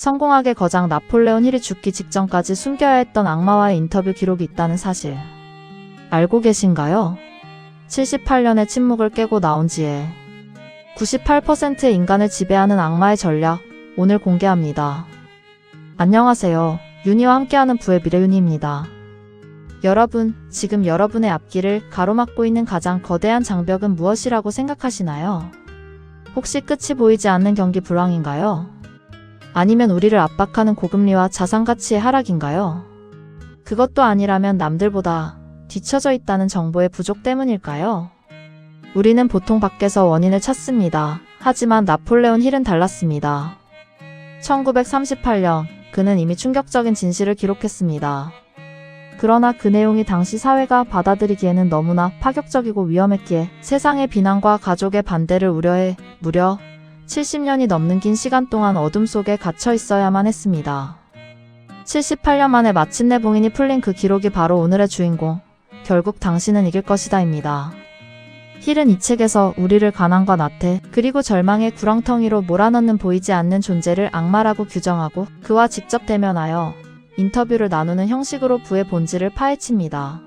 성공하게 거장 나폴레온 힐이 죽기 직전까지 숨겨야 했던 악마와의 인터뷰 기록이 있다는 사실 알고 계신가요? 78년의 침묵을 깨고 나온 지혜 98%의 인간을 지배하는 악마의 전략 오늘 공개합니다. 안녕하세요. 윤희와 함께하는 부의 미래윤희입니다. 여러분, 지금 여러분의 앞길을 가로막고 있는 가장 거대한 장벽은 무엇이라고 생각하시나요? 혹시 끝이 보이지 않는 경기 불황인가요? 아니면 우리를 압박하는 고금리와 자산가치의 하락인가요? 그것도 아니라면 남들보다 뒤처져 있다는 정보의 부족 때문일까요? 우리는 보통 밖에서 원인을 찾습니다. 하지만 나폴레온 힐은 달랐습니다. 1938년, 그는 이미 충격적인 진실을 기록했습니다. 그러나 그 내용이 당시 사회가 받아들이기에는 너무나 파격적이고 위험했기에 세상의 비난과 가족의 반대를 우려해 무려 70년이 넘는 긴 시간 동안 어둠 속에 갇혀 있어야만 했습니다. 78년 만에 마침내 봉인이 풀린 그 기록이 바로 오늘의 주인공, 결국 당신은 이길 것이다입니다. 힐은 이 책에서 우리를 가난과 나태, 그리고 절망의 구렁텅이로 몰아넣는 보이지 않는 존재를 악마라고 규정하고 그와 직접 대면하여 인터뷰를 나누는 형식으로 부의 본질을 파헤칩니다.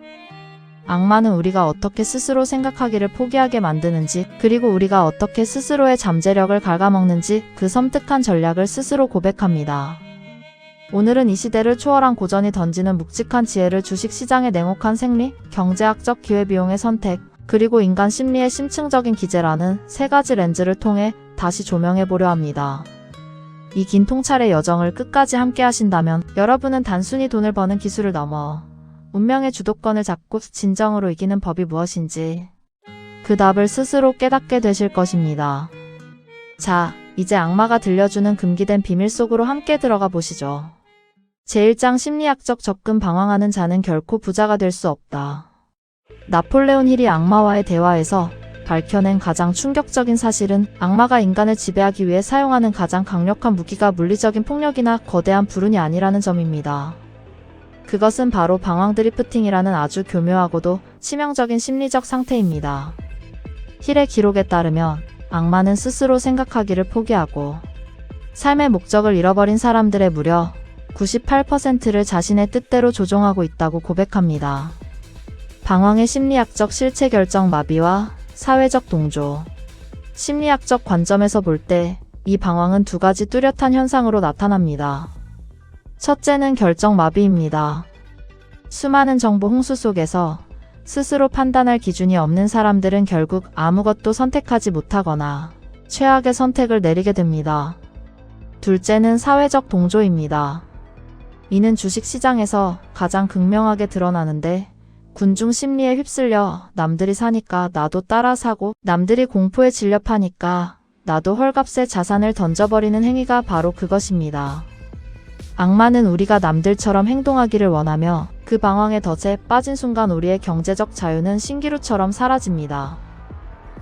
악마는 우리가 어떻게 스스로 생각하기를 포기하게 만드는지, 그리고 우리가 어떻게 스스로의 잠재력을 갉아먹는지 그 섬뜩한 전략을 스스로 고백합니다. 오늘은 이 시대를 초월한 고전이 던지는 묵직한 지혜를 주식시장의 냉혹한 생리, 경제학적 기회비용의 선택, 그리고 인간 심리의 심층적인 기제라는 세 가지 렌즈를 통해 다시 조명해보려 합니다. 이 긴 통찰의 여정을 끝까지 함께 하신다면 여러분은 단순히 돈을 버는 기술을 넘어 운명의 주도권을 잡고 진정으로 이기는 법이 무엇인지 그 답을 스스로 깨닫게 되실 것입니다. 자, 이제 악마가 들려주는 금기된 비밀 속으로 함께 들어가 보시죠. 제1장 심리학적 접근 방황하는 자는 결코 부자가 될 수 없다. 나폴레온 힐이 악마와의 대화에서 밝혀낸 가장 충격적인 사실은 악마가 인간을 지배하기 위해 사용하는 가장 강력한 무기가 물리적인 폭력이나 거대한 불운이 아니라는 점입니다. 그것은 바로 방황 드리프팅이라는 아주 교묘하고도 치명적인 심리적 상태입니다. 힐의 기록에 따르면 악마는 스스로 생각하기를 포기하고 삶의 목적을 잃어버린 사람들의 무려 98%를 자신의 뜻대로 조종하고 있다고 고백합니다. 방황의 심리학적 실체 결정 마비와 사회적 동조. 심리학적 관점에서 볼 때 이 방황은 두 가지 뚜렷한 현상으로 나타납니다. 첫째는 결정 마비입니다. 수많은 정보 홍수 속에서 스스로 판단할 기준이 없는 사람들은 결국 아무것도 선택하지 못하거나 최악의 선택을 내리게 됩니다. 둘째는 사회적 동조입니다. 이는 주식시장에서 가장 극명하게 드러나는데 군중 심리에 휩쓸려 남들이 사니까 나도 따라 사고 남들이 공포에 질려 파니까 나도 헐값에 자산을 던져버리는 행위가 바로 그것입니다. 악마는 우리가 남들처럼 행동하기를 원하며 그 방황의 덫에 빠진 순간 우리의 경제적 자유는 신기루처럼 사라집니다.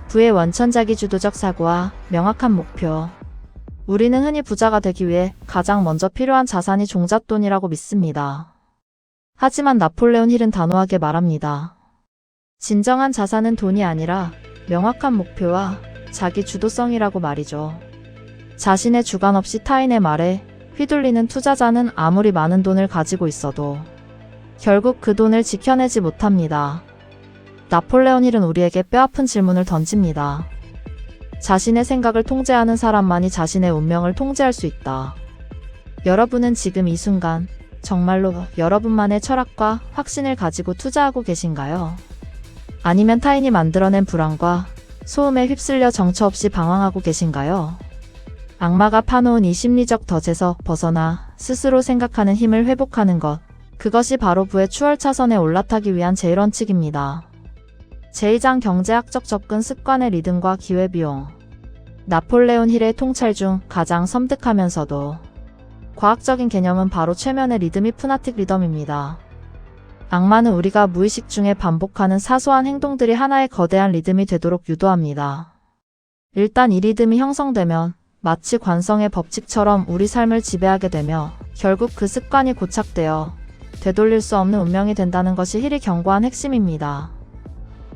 부의 원천자기 주도적 사고와 명확한 목표. 우리는 흔히 부자가 되기 위해 가장 먼저 필요한 자산이 종잣돈이라고 믿습니다. 하지만 나폴레온 힐은 단호하게 말합니다. 진정한 자산은 돈이 아니라 명확한 목표와 자기 주도성이라고 말이죠. 자신의 주관 없이 타인의 말에 휘둘리는 투자자는 아무리 많은 돈을 가지고 있어도 결국 그 돈을 지켜내지 못합니다. 나폴레온 힐은 우리에게 뼈아픈 질문을 던집니다. 자신의 생각을 통제하는 사람만이 자신의 운명을 통제할 수 있다. 여러분은 지금 이 순간 정말로 여러분만의 철학과 확신을 가지고 투자하고 계신가요? 아니면 타인이 만들어낸 불안과 소음에 휩쓸려 정처 없이 방황하고 계신가요? 악마가 파놓은 이 심리적 덫에서 벗어나 스스로 생각하는 힘을 회복하는 것, 그것이 바로 부의 추월차선에 올라타기 위한 제일 원칙입니다. 제2장 경제학적 접근 습관의 리듬과 기회비용. 나폴레온 힐의 통찰 중 가장 섬뜩하면서도 과학적인 개념은 바로 최면의 리드미 푸나틱 리덤입니다. 악마는 우리가 무의식 중에 반복하는 사소한 행동들이 하나의 거대한 리듬이 되도록 유도합니다. 일단 이 리듬이 형성되면 마치 관성의 법칙처럼 우리 삶을 지배하게 되며 결국 그 습관이 고착되어 되돌릴 수 없는 운명이 된다는 것이 힐이 경고한 핵심입니다.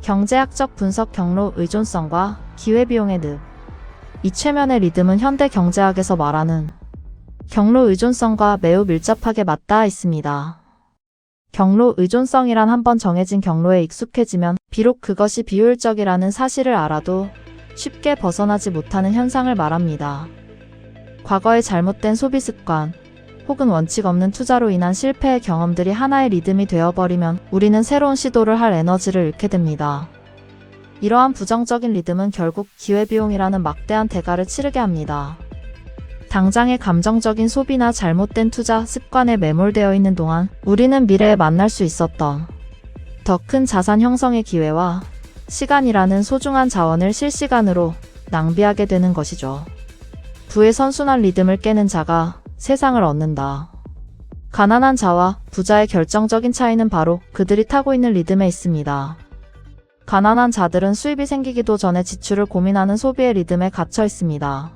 경제학적 분석 경로 의존성과 기회비용의 늪. 이 최면의 리듬은 현대 경제학에서 말하는 경로 의존성과 매우 밀접하게 맞닿아 있습니다. 경로 의존성이란 한번 정해진 경로에 익숙해지면 비록 그것이 비효율적이라는 사실을 알아도 쉽게 벗어나지 못하는 현상을 말합니다. 과거의 잘못된 소비 습관, 혹은 원칙 없는 투자로 인한 실패의 경험들이 하나의 리듬이 되어버리면 우리는 새로운 시도를 할 에너지를 잃게 됩니다. 이러한 부정적인 리듬은 결국 기회비용이라는 막대한 대가를 치르게 합니다. 당장의 감정적인 소비나 잘못된 투자 습관에 매몰되어 있는 동안 우리는 미래에 만날 수 있었던 더 큰 자산 형성의 기회와 시간이라는 소중한 자원을 실시간으로 낭비하게 되는 것이죠. 부의 선순환 리듬을 깨는 자가 세상을 얻는다. 가난한 자와 부자의 결정적인 차이는 바로 그들이 타고 있는 리듬에 있습니다. 가난한 자들은 수입이 생기기도 전에 지출을 고민하는 소비의 리듬에 갇혀 있습니다.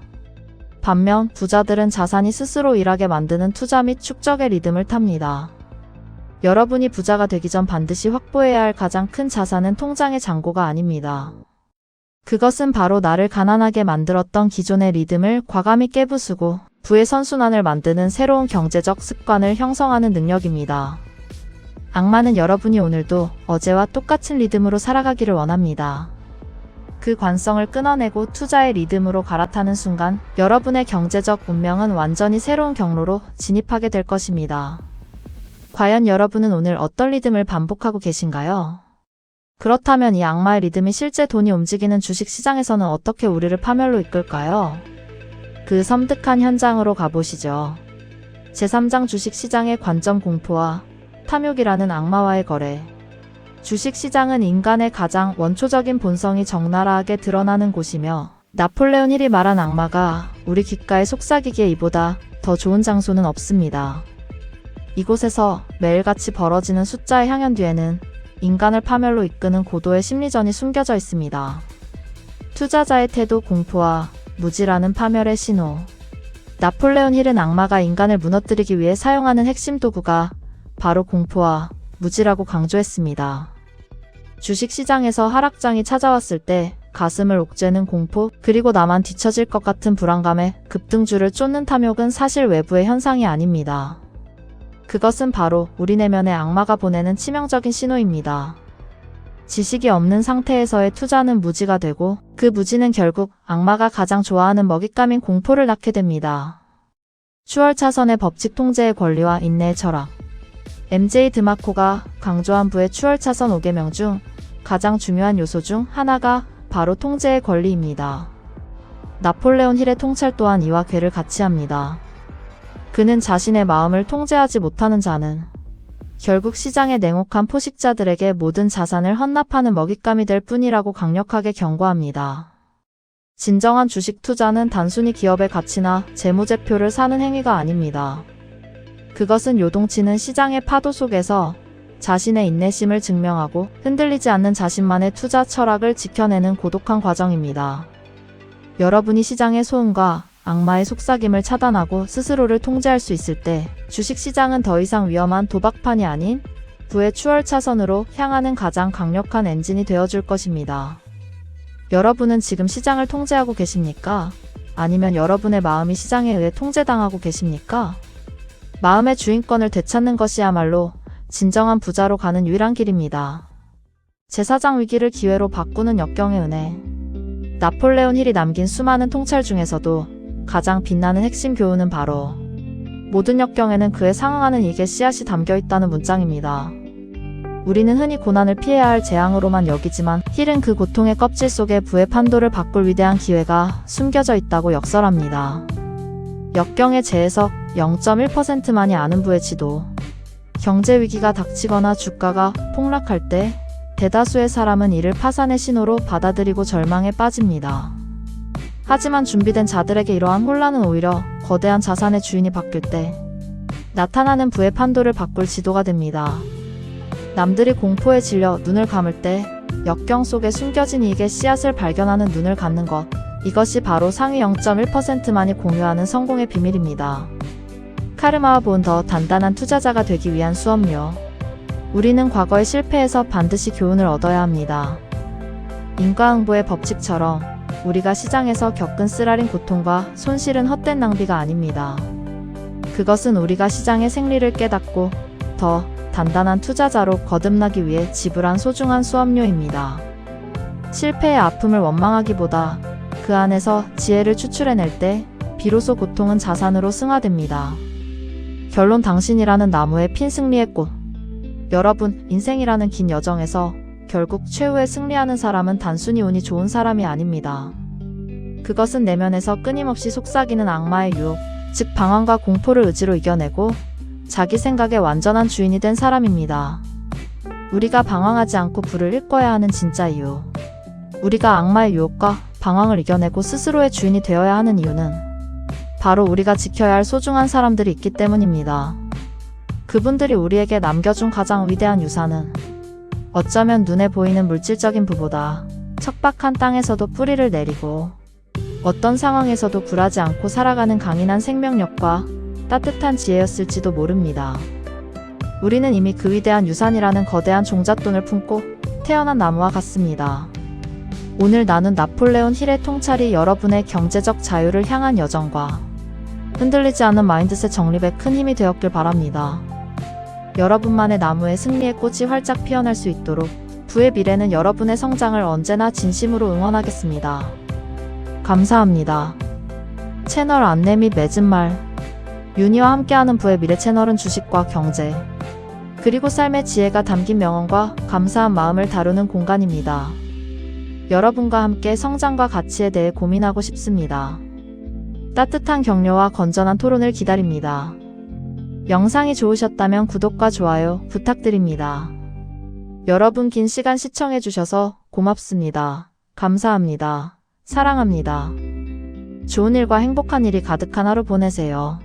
반면 부자들은 자산이 스스로 일하게 만드는 투자 및 축적의 리듬을 탑니다. 여러분이 부자가 되기 전 반드시 확보해야 할 가장 큰 자산은 통장의 잔고가 아닙니다. 그것은 바로 나를 가난하게 만들었던 기존의 리듬을 과감히 깨부수고 부의 선순환을 만드는 새로운 경제적 습관을 형성하는 능력입니다. 악마는 여러분이 오늘도 어제와 똑같은 리듬으로 살아가기를 원합니다. 그 관성을 끊어내고 투자의 리듬으로 갈아타는 순간 여러분의 경제적 운명은 완전히 새로운 경로로 진입하게 될 것입니다. 과연 여러분은 오늘 어떤 리듬을 반복하고 계신가요? 그렇다면 이 악마의 리듬이 실제 돈이 움직이는 주식시장에서는 어떻게 우리를 파멸로 이끌까요? 그 섬뜩한 현장으로 가보시죠. 제3장 주식시장의 관점 공포와 탐욕이라는 악마와의 거래. 주식시장은 인간의 가장 원초적인 본성이 적나라하게 드러나는 곳이며 나폴레온 힐이 말한 악마가 우리 귓가에 속삭이기에 이보다 더 좋은 장소는 없습니다. 이곳에서 매일같이 벌어지는 숫자의 향연 뒤에는 인간을 파멸로 이끄는 고도의 심리전이 숨겨져 있습니다. 투자자의 태도 공포와 무지라는 파멸의 신호. 나폴레온 힐은 악마가 인간을 무너뜨리기 위해 사용하는 핵심 도구가 바로 공포와 무지라고 강조했습니다. 주식시장에서 하락장이 찾아왔을 때 가슴을 옥죄는 공포, 그리고 나만 뒤처질 것 같은 불안감에 급등주를 쫓는 탐욕은 사실 외부의 현상이 아닙니다. 그것은 바로 우리 내면의 악마가 보내는 치명적인 신호입니다. 지식이 없는 상태에서의 투자는 무지가 되고 그 무지는 결국 악마가 가장 좋아하는 먹잇감인 공포를 낳게 됩니다. 추월차선의 법칙 통제의 권리와 인내의 철학. MJ 드마코가 강조한 부의 추월차선 5계명 중 가장 중요한 요소 중 하나가 바로 통제의 권리입니다. 나폴레온 힐의 통찰 또한 이와 궤를 같이 합니다. 그는 자신의 마음을 통제하지 못하는 자는 결국 시장의 냉혹한 포식자들에게 모든 자산을 헌납하는 먹잇감이 될 뿐이라고 강력하게 경고합니다. 진정한 주식 투자는 단순히 기업의 가치나 재무제표를 사는 행위가 아닙니다. 그것은 요동치는 시장의 파도 속에서 자신의 인내심을 증명하고 흔들리지 않는 자신만의 투자 철학을 지켜내는 고독한 과정입니다. 여러분이 시장의 소음과 악마의 속삭임을 차단하고 스스로를 통제할 수 있을 때 주식시장은 더 이상 위험한 도박판이 아닌 부의 추월차선으로 향하는 가장 강력한 엔진이 되어줄 것입니다. 여러분은 지금 시장을 통제하고 계십니까? 아니면 여러분의 마음이 시장에 의해 통제당하고 계십니까? 마음의 주인권을 되찾는 것이야말로 진정한 부자로 가는 유일한 길입니다. 제4장 위기를 기회로 바꾸는 역경의 은혜. 나폴레온 힐이 남긴 수많은 통찰 중에서도 가장 빛나는 핵심 교훈은 바로 모든 역경에는 그에 상응하는 이익의 씨앗이 담겨 있다는 문장입니다. 우리는 흔히 고난을 피해야 할 재앙으로만 여기지만 힐은 그 고통의 껍질 속에 부의 판도를 바꿀 위대한 기회가 숨겨져 있다고 역설합니다. 역경의 재해석 0.1%만이 아는 부의 지도. 경제 위기가 닥치거나 주가가 폭락할 때 대다수의 사람은 이를 파산의 신호로 받아들이고 절망에 빠집니다. 하지만 준비된 자들에게 이러한 혼란은 오히려 거대한 자산의 주인이 바뀔 때 나타나는 부의 판도를 바꿀 지도가 됩니다. 남들이 공포에 질려 눈을 감을 때 역경 속에 숨겨진 이익의 씨앗을 발견하는 눈을 갖는 것, 이것이 바로 상위 0.1%만이 공유하는 성공의 비밀입니다. 카르마와 본 더 단단한 투자자가 되기 위한 수업료. 우리는 과거의 실패에서 반드시 교훈을 얻어야 합니다. 인과응보의 법칙처럼 우리가 시장에서 겪은 쓰라린 고통과 손실은 헛된 낭비가 아닙니다. 그것은 우리가 시장의 생리를 깨닫고 더 단단한 투자자로 거듭나기 위해 지불한 소중한 수업료입니다. 실패의 아픔을 원망하기보다 그 안에서 지혜를 추출해낼 때 비로소 고통은 자산으로 승화됩니다. 결론, 당신이라는 나무에 핀 승리의 꽃. 여러분, 인생이라는 긴 여정에서 결국 최후에 승리하는 사람은 단순히 운이 좋은 사람이 아닙니다. 그것은 내면에서 끊임없이 속삭이는 악마의 유혹, 즉 방황과 공포를 의지로 이겨내고 자기 생각의 완전한 주인이 된 사람입니다. 우리가 방황하지 않고 불을 읽어야 하는 진짜 이유. 우리가 악마의 유혹과 방황을 이겨내고 스스로의 주인이 되어야 하는 이유는 바로 우리가 지켜야 할 소중한 사람들이 있기 때문입니다. 그분들이 우리에게 남겨준 가장 위대한 유산은 어쩌면 눈에 보이는 물질적인 부보다 척박한 땅에서도 뿌리를 내리고 어떤 상황에서도 굴하지 않고 살아가는 강인한 생명력과 따뜻한 지혜였을지도 모릅니다. 우리는 이미 그 위대한 유산이라는 거대한 종잣돈을 품고 태어난 나무와 같습니다. 오늘 나눈 나폴레온 힐의 통찰이 여러분의 경제적 자유를 향한 여정과 흔들리지 않는 마인드셋 정립에 큰 힘이 되었길 바랍니다. 여러분만의 나무의 승리의 꽃이 활짝 피어날 수 있도록 부의 미래는 여러분의 성장을 언제나 진심으로 응원하겠습니다. 감사합니다. 채널 안내 및 맺은 말. 윤희와 함께하는 부의 미래 채널은 주식과 경제, 그리고 삶의 지혜가 담긴 명언과 감사한 마음을 다루는 공간입니다. 여러분과 함께 성장과 가치에 대해 고민하고 싶습니다. 따뜻한 격려와 건전한 토론을 기다립니다. 영상이 좋으셨다면 구독과 좋아요 부탁드립니다. 여러분, 긴 시간 시청해주셔서 고맙습니다. 감사합니다. 사랑합니다. 좋은 일과 행복한 일이 가득한 하루 보내세요.